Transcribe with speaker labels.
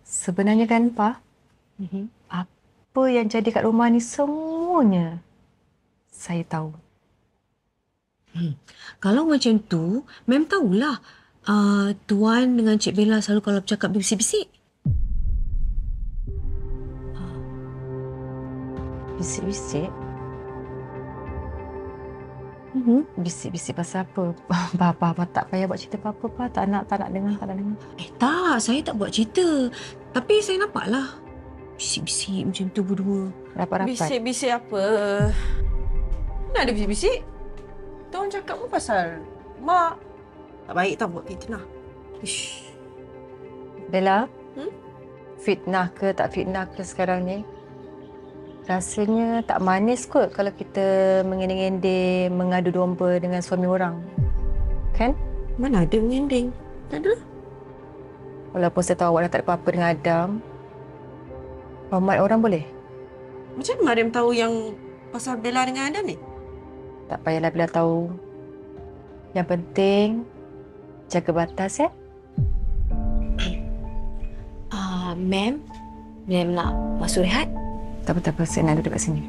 Speaker 1: Sebenarnya kan, Pa, apa yang jadi kat rumah ni semuanya saya tahu.
Speaker 2: Kalau macam tu, Mem tahulah. Tuan dengan Cik Bella selalu kalau bercakap bisik-bisik.
Speaker 1: Bisik-bisik? Bisik-bisik pasal apa? Pa, tak payah buat cerita apa-apa, Pa. Tak nak dengar, tak nak dengar.
Speaker 2: Tak, saya tak buat cerita. Tapi saya nampaklah bisik-bisik macam tu berdua.
Speaker 1: Rapat-rapat.
Speaker 3: Bisik-bisik apa? Mana ada bisik-bisik? Tuan cakap pun pasal mak. Tak baik tau buat fitnah. Ish.
Speaker 1: Bella,
Speaker 3: Hmm?
Speaker 1: fitnah ke tak fitnah ke sekarang ni? Rasanya tak manis kot kalau kita mengending-ending mengadu domba dengan suami orang. Kan?
Speaker 3: Mana ada mengending? Tak ada.
Speaker 1: Walaupun saya tahu awak dah tak ada apa-apa dengan Adam. Hormat orang boleh?
Speaker 3: Macam mana Mariam tahu yang pasal Bella dengan Adam ni?
Speaker 1: Tak payahlah Bella tahu. Yang penting, jaga batas ya.
Speaker 2: Mem nak masuk rehat?
Speaker 1: Tak apa, saya nak duduk kat sini.